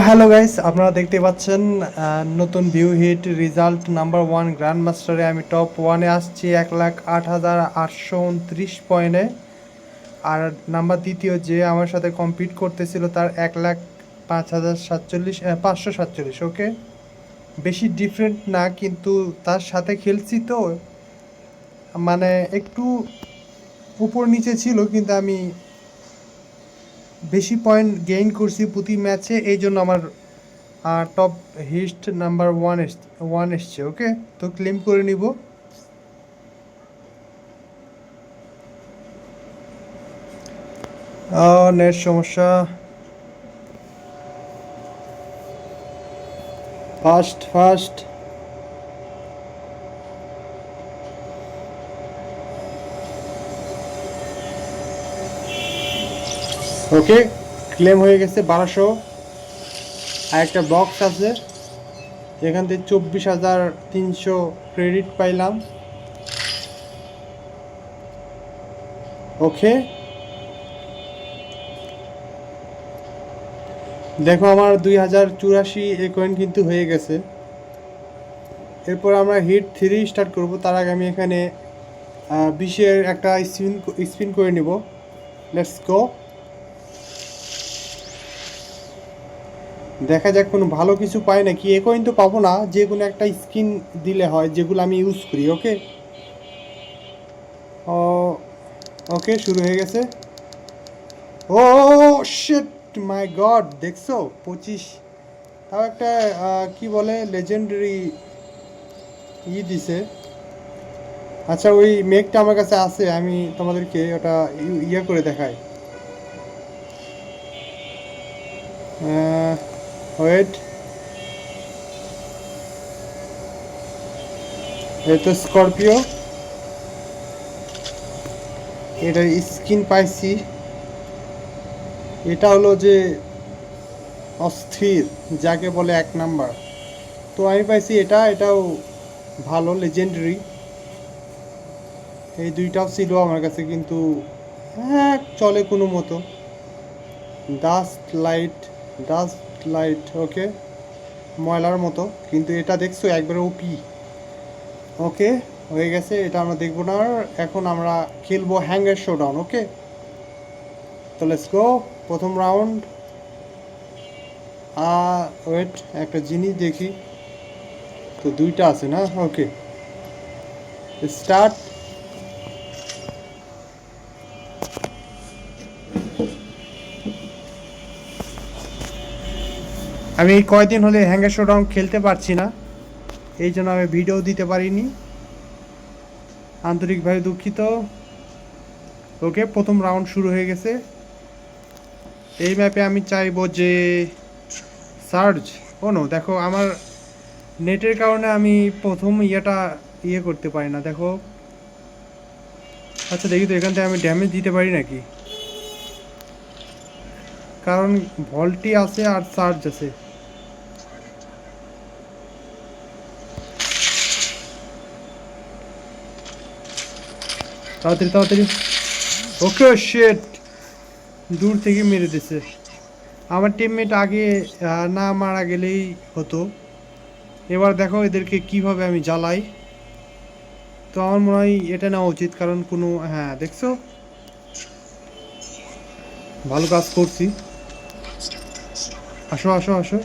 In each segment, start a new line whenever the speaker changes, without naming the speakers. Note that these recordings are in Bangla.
হ্যালো গাইস, আপনারা দেখতে পাচ্ছেন নতুন view hit result number 1 grand মাস্টারে আমি টপ 1-এ আসছি 1,08,829 পয়েন্টে। আর নাম্বার দ্বিতীয় যে আমার সাথে কম্পিট করতেছিল তার 1,05,547। ওকে, বেশি ডিফারেন্ট না, কিন্তু তার সাথে খেলছি তো মানে একটু উপর নিচে ছিল, কিন্তু আমি বেশি পয়েন্ট গেইন করছি প্রতি ম্যাচে, এই জন্য আমার টপ হিস্ট নাম্বার 1 এসছে। ওকে, তো ক্লেম করে নিব। নেট সমস্যা। Fast fast. ওকে, ক্লেম হয়ে গেছে 1200। আর একটা বক্স আছে, এখান থেকে 24,300 ক্রেডিট পাইলাম। ওকে, দেখো আমার 2084 কয়েন কিন্তু হয়ে গেছে। এরপর আমরা হিট 3 স্টার্ট করব। তার আগে আমি এখানে 20-এর একটা স্পিন করে নিব। Let's go. দেখা যাক কোনো ভালো কিছু পাই নাকি। এ কয়েন তো পাবো না, যে কোনো একটা স্কিন দিলে হয়, যেগুলো আমি ইউজ করি। ওকে, ও ওকে, শুরু হয়ে গেছে। ও শিট, মাই গড, দেখছো 25। তাও একটা কি বলে লেজেন্ডারি দিছে। আচ্ছা, ওই মেকটা আমার কাছে আছে, আমি তোমাদেরকে ওটা ইয়ে করে দেখাই। ওয়েট, এই তো স্করপিও, এটার স্কিন পাইছি। এটা হলো যে অস্থির, যাকে বলে 1 নাম্বার। তো আমি পাইছি এটাও ভালো, লেজেন্ডারি। এই দুইটাও ছিল আমার কাছে, কিন্তু হ্যাঁ চলে কোনো মতো। ডাস্ট লাইট, ডাস্ট লাইট, ওকে, ময়লার মতো, কিন্তু এটা দেখছো একবারে ওপি। ওকে, হয়ে গেছে, এটা আমরা দেখবো না আর। এখন আমরা খেলবো হ্যাঙ্গার শোডাউন। ওকে, তো লেটস গো। প্রথম রাউন্ড। ওয়েট, একটা জিনিস দেখি তো, দুইটা আছে না? ওকে, স্টার্ট। আমি কয়দিন হলে হ্যাঙ্গার শোডাউন খেলতে পারছি না, এই জন্য আমি ভিডিও দিতে পারিনি, আন্তরিকভাবে দুঃখিত। ওকে, প্রথম রাউন্ড শুরু হয়ে গেছে। এই ম্যাপে আমি চাইবো যে সার্জ। নো, দেখো আমার নেটের কারণে আমি প্রথম ইয়ে করতে পারি না, দেখো। আচ্ছা দেখি তো, এখান থেকে আমি ড্যামেজ দিতে পারি নাকি, কারণ ভল্টি আছে আর সার্জ আছে। তাড়াতাড়ি তাড়াতাড়ি। ওকে শিট, দূর থেকে মেরে দিছে। আমার টিমমেট আগে না মারা গেলেই হতো। এবার দেখো এদেরকে কিভাবে আমি জ্বালাই। তো আমার মনে হয় এটা নেওয়া উচিত, কারণ কোনো, হ্যাঁ দেখছো, ভালো কাজ করছি। আসো আসো আসো।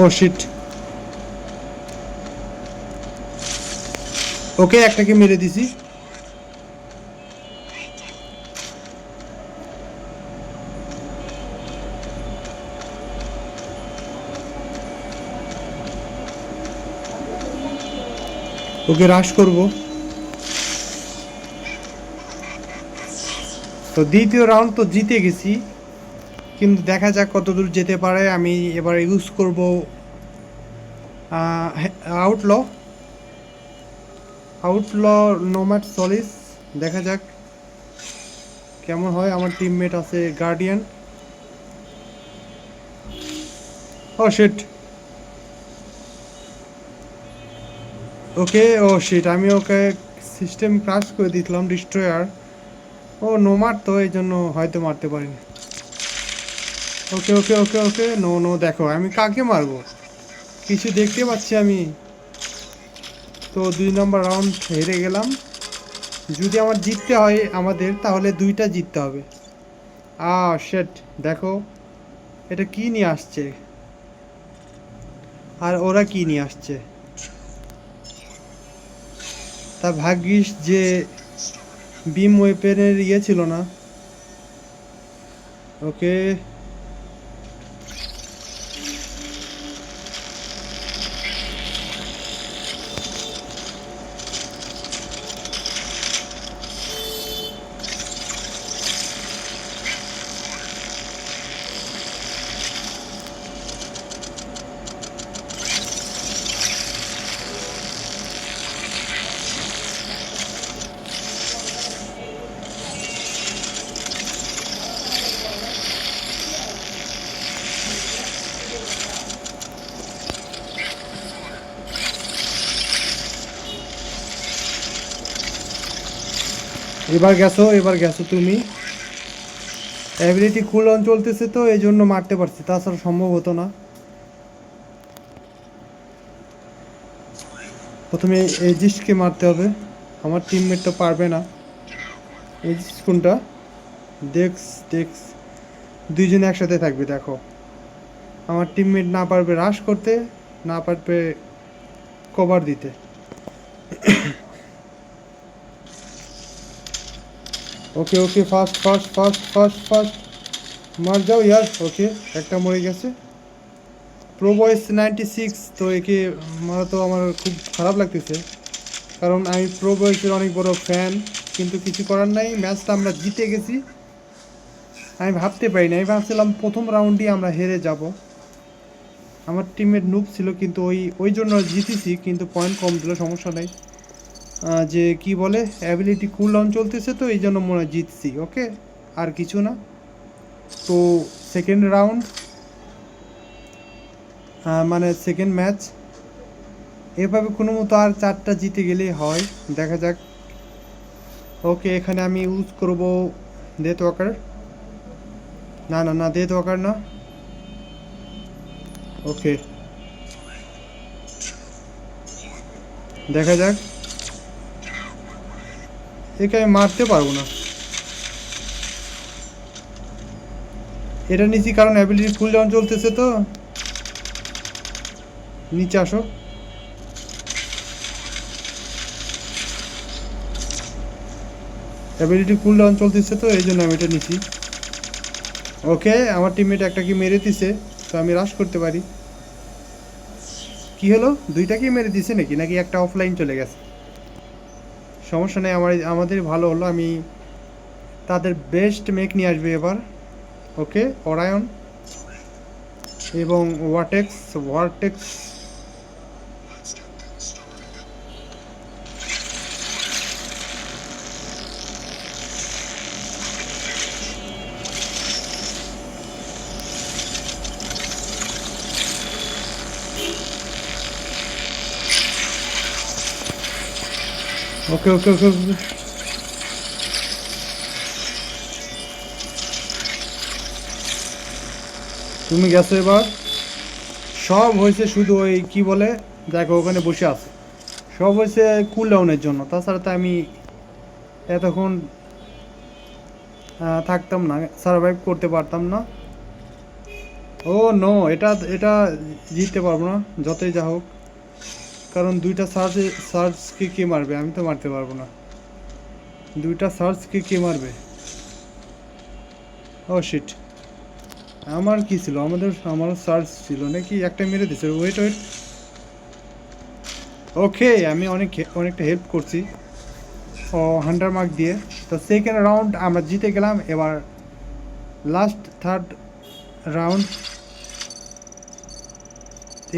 ও শিট। ওকে, একটাকে মেরে দিছি। ওকে, রাশ করব। তো দ্বিতীয় রাউন্ড তো জিতে গেছি, কিন্তু দেখা যাক কত দূর যেতে পারে। আমি এবার ইউজ করব আউটল, নোম্যাড সলিস। দেখা যাক কেমন হয়। আমার টিমমেট আছে গার্ডিয়ান। ও শিট। ওকে, ও শিট, আমি ওকে সিস্টেম ক্রাশ করে দিয়েছিলাম, ডিস্ট্রয়ার। ও নো মারতো, এই জন্য হয়তো মারতে পারিনি। ওকে ওকে ওকে ওকে, নো নো, দেখো আমি কাকে মারবো, কিছু দেখতে পাচ্ছি আমি। তো 2 নম্বর রাউন্ড হেরে গেলাম। যদি আমার জিততে হয় আমাদের, তাহলে 2টা জিততে হবে। শেট, দেখো এটা কি নিয়ে আসছে, আর ওরা কি নিয়ে আসছে। তা ভাগ্যিস যে বিম ওয়েপেনের ইয়ে ছিল না। ওকে, এবার গেছো তুমি। অ্যাবিলিটি কুল অন চলতেছে তো এই জন্য মারতে পারছি, তাছাড়া সম্ভব হতো না। প্রথমে এজিস্টকে মারতে হবে, আমার টিমমেট তো পারবে না। এজিস্ট কোনটা? ডেক্স, ডেক্স। দুইজনে একসাথে থাকবে, দেখো আমার টিমমেট না পারবে রাশ করতে, না পারবে কভার দিতে। Okay okay, fast fast fast fast fast, মার যাও ইয়ার। ওকে, একটা মরে গেছে। প্রো বয়েস 96, তো একে মারা তো আমার খুব খারাপ লাগতেছে, কারণ আমি প্রো বয়েসের অনেক বড় ফ্যান। কিন্তু কিছু করার নাই, ম্যাচটা আমরা জিতে গেছি। আমি ভাবতে পারিনি, আমি ভাবছিলাম প্রথম রাউন্ডই আমরা হেরে যাব। আমার টিমের নুব ছিল, কিন্তু ওই জন্য জিতেছি, কিন্তু পয়েন্ট কম দিল, সমস্যা নেই। যে কি বলে, অ্যাবিলিটি কুল ডাউন চলতেছে তো এই জন্য মনে হয় জিতছি। ওকে, আর কিছু না। তো সেকেন্ড রাউন্ড, মানে সেকেন্ড ম্যাচ, এভাবে কোনো মতো আর 4টা জিতে গেলেই হয়, দেখা যাক। ওকে, এখানে আমি ইউজ করব ডেথ ওয়াকার। না না না, ডেথ ওয়াকার না। ওকে, দেখা যাক। একে আমি মারতে পারবো না, এটা নিচি, কারণ অ্যাবিলিটি ফুল ডাউন চলতেছে তো। নিচে আসো। অ্যাবিলিটি কুল ডাউন চলতেছে তো এই জন্য আমি এটা নিচ্ছি। ওকে, আমার টিমমেট একটাকে মেরে দিছে, তো আমি রাশ করতে পারি। কি হলো, দুইটাকেই মেরে দিছে নাকি, নাকি একটা অফলাইন চলে গেছে? সমস্যা নেই, আমাদের ভালো হলো। আমি তাদের বেস্ট মেক নিয়ে আসবে এবার। ওকে, অরায়ন এবং ওয়ার্টেক্স। ওয়ার্টেক্স, ওকে ওকে ওকে ওকে। তুমি গেছো এবার। সব হয়েছে শুধু ওই কি বলে, দেখো ওখানে বসে আছে, সব হয়েছে কুল ডাউনের জন্য, তাছাড়া তো আমি এতক্ষণ থাকতাম না, সার্ভাইভ করতে পারতাম না। ও নো, এটা এটা জিততে পারবো না যতই যা হোক, কারণ দুইটা সার্চকে কে মারবে, আমি তো মারতে পারবো না। দুইটা সার্চকে কে মারবে? ও শিট, আমার কি ছিল, আমারও সার্চ ছিল নাকি, একটা মেরে দিছে। ওয়েট ওয়েট, ওকে, আমি অনেকটা হেল্প করছি ও 100 মার্ক দিয়ে। তো সেকেন্ড রাউন্ড আমরা জিতে গেলাম। এবার লাস্ট থার্ড রাউন্ড,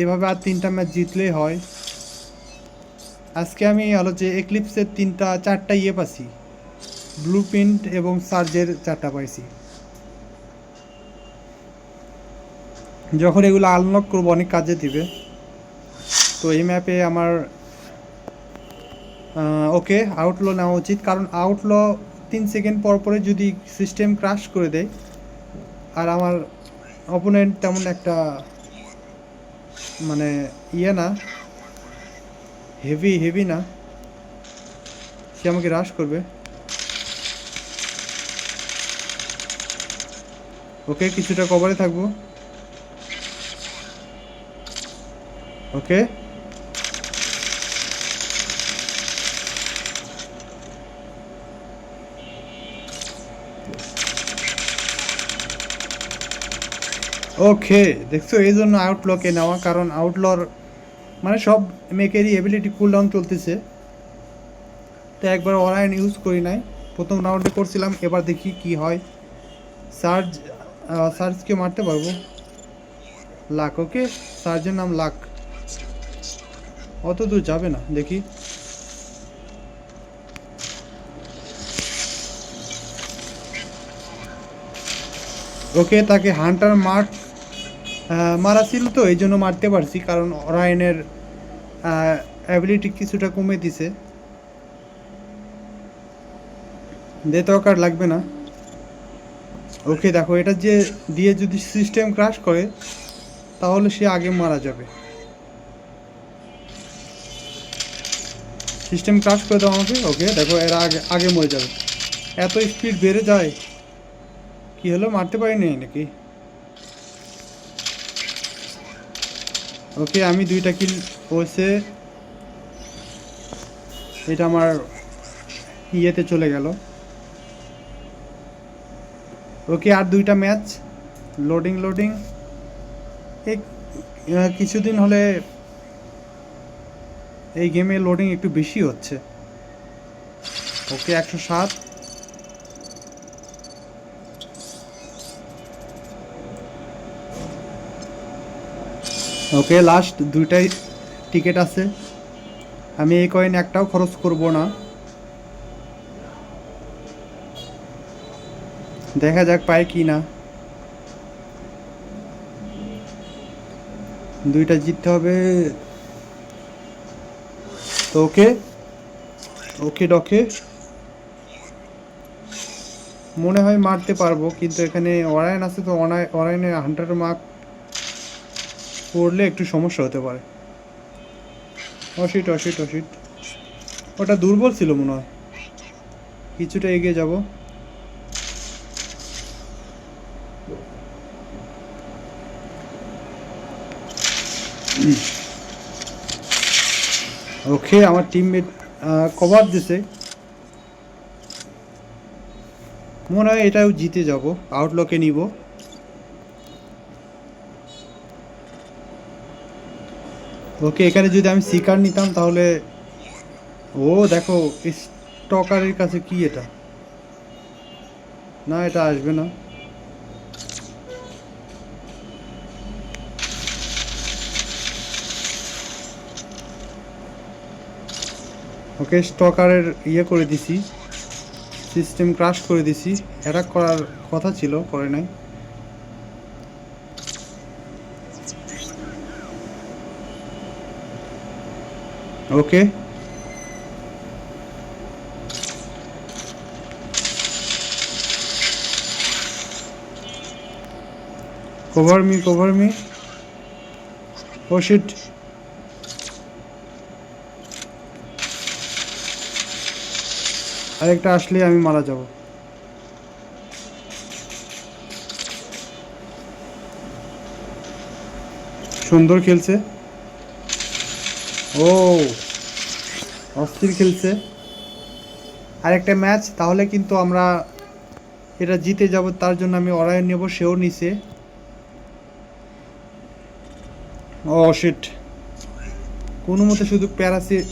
এভাবে আর 3টা ম্যাচ জিতলেই হয়। আজকে আমি হলো যে এক্লিপসের 4টা ইয়ে পাইছি, ব্লু প্রিন্ট এবং সার্জের 4টা পাইছি। যখন এগুলো আনলক করবো অনেক কাজে দিবে। তো এই ম্যাপে আমার ওকে, আউটল নেওয়া উচিত, কারণ আউটল 3 সেকেন্ড পর পরে যদি সিস্টেম ক্রাশ করে দেয়, আর আমার অপোনেন্ট তেমন একটা মানে ইয়ে না, হেভি না, সে আমাকে রাশ করবে। ওকে, কিছুটা কভারে থাকবো। ওকে, ওকে, দেখছো এই জন্য আউটলকে নেওয়া, কারণ আউটলর মানে সব মেকেরই এবিলিটি কুলডাউন চলতেছে, তো একবার অরায়ন ইউজ করি নাই, প্রথম রাউন্ডে করছিলাম, এবার দেখি কি হয়। সার্জ, সার্জকে মারতে পারবো। লাক, ওকে, সার্জের নাম লাক, অত দূর যাবে না, দেখি। ওকে, তাকে হান্টার মার্ক মারা ছিল, তো এই জন্য মারতে পারছি, কারণ অরায়নের অ্যাবিলিটি কিছুটা কমে দিছে। দে তো কার লাগবে না। ওকে, দেখো এটা যে দিয়ে যদি সিস্টেম ক্রাশ করে তাহলে সে আগে মারা যাবে। সিস্টেম ক্রাশ করে দাও আমাকে। ওকে, দেখো এরা আগে আগে মরে যাবে, এত স্পিড বেড়ে যায়। কি হলো, মারতে পারিনি নাকি? ওকে, আমি 2টা কিল হয়েছে, এটা আমার ইয়েতে চলে গেল। ওকে, আর 2টা ম্যাচ। লোডিং এই কিছুদিন হলে এই গেমে লোডিং একটু বেশি হচ্ছে। ওকে, 107। ওকে, লাস্ট 2টাই টিকিট আছে, আমি এই কয়েন একটাও খরচ করব না। দেখা যাক পাই কি না। 2টা জিততে হবে তো। ওকে, ওকে ডকে মনে হয় মারতে পারবো, কিন্তু এখানে অরায়ন আছে, তো অরায়নের হান্টার মার্ক পড়লে একটু সমস্যা হতে পারে। অশিট, ওটা দুর্বল ছিল মনে হয়, কিছুটা এগিয়ে যাব। ওকে, আমার টিমমেট কভার দিছে, মনে হয় এটাও জিতে যাব, আউটলকে নিব। ওকে, এখানে যদি আমি শিকার নিতাম তাহলে। ও দেখো, স্টকারের কাছে কি এটা, না এটা আসবে না। ওকে, স্টকারের ইয়ে করে দিছি, সিস্টেম ক্রাশ করে দিছি, অ্যাটাক করার কথা ছিল, করে নাই। ওকে, কভার মি। ও শিট, আরেকটা আসলে আমি মারা যাব। সুন্দর খেলছে, ও অস্থির খেলছে। আরেকটা ম্যাচ তাহলে কিন্তু আমরা এটা জিতে যাব, তার জন্য আমি অরায়ন নেব, সেও নিছে। ও শিট, কোনো মতে শুধু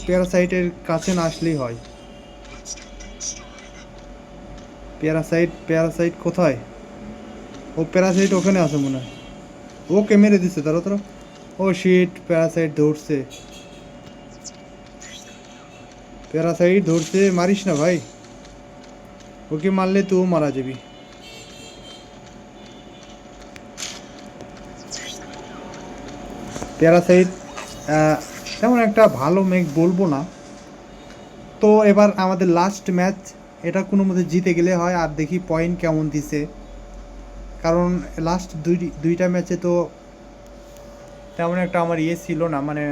প্যারাসাইটের কাছে না আসলেই হয়। প্যারাসাইট কোথায়? ও প্যারাসাইট ওখানে আছে মনে হয়, ওকে মেরে দিচ্ছে, তারা। ও শিট, প্যারাসাইট ধরছে, মারিস না ভাই, ওকে মারলে তুও মারা যাবি। প্যারাসাইট তেমন একটা ভালো মেক বলবো না, তো এবার আমাদের লাস্ট ম্যাচ, এটা কোনো মতে জিতে গেলে হয়। আর দেখি পয়েন্ট কেমন দিছে, কারণ লাস্ট দুইটা ম্যাচে তো তেমন একটা আমার ইয়ে ছিল না, মানে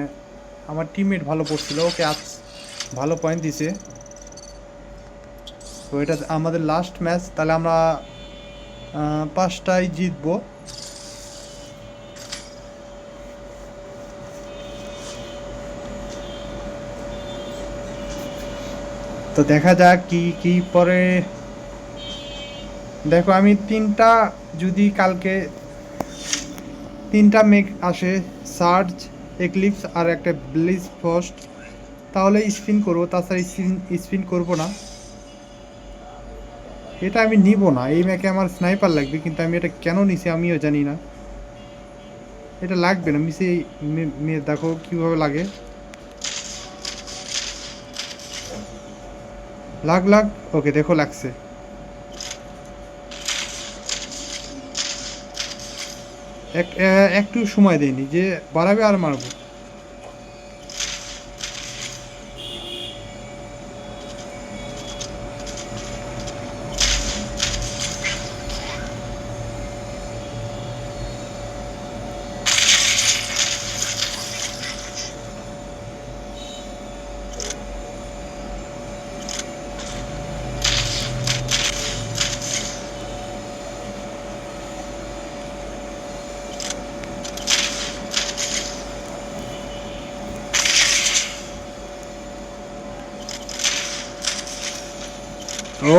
আমার টিমমেট ভালো পড়ছিল, ওকে আজ ভালো পয়েন্ট দিছে। তো এটা আমাদের লাস্ট ম্যাচ, তাহলে আমরা 5টাই জিতবো। তো দেখা যাক কি কি পরে। দেখো আমি যদি কালকে 3টা মেক আসে, সার্জ, এক্লিপস আর একটা ব্লিজ ফ্রস্ট, তাহলে স্পিন করবো, তাছাড়া স্পিন করবো না। এটা আমি নিব না, এই ম্যাকে আমার স্নাইপার লাগবে, কিন্তু আমি এটা কেন নিছি আমিও জানি না। এটা লাগবে না মিসে, দেখো কিভাবে লাগে। লাগ, ওকে দেখো লাগছে। একটু সময় দেয়নি যে বাড়াবে আর মারবো।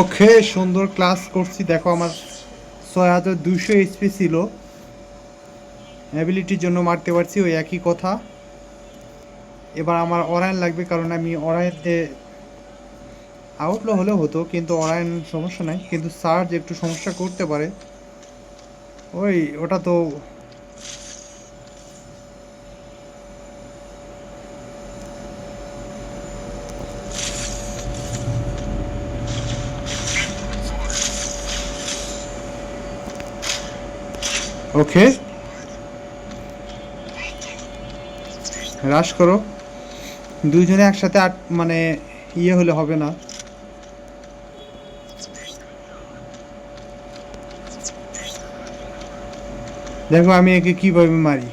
ওকে, সুন্দর ক্লাস করছি। দেখো আমার 6200 এইচপি ছিল, অ্যাবিলিটির জন্য মারতে পারছি, ওই একই কথা। এবার আমার অরায়ন লাগবে, কারণ আমি অরায়নতে আউটলো হলেও হতো, কিন্তু অরায়ন সমস্যা নাই, কিন্তু সার্জ একটু সমস্যা করতে পারে। ওটা তো ওকে, রাশ করো। দুইজনে একসাথে মানে ইয়ে হলে হবে না। দেখো আমি একে কিভাবে মারি।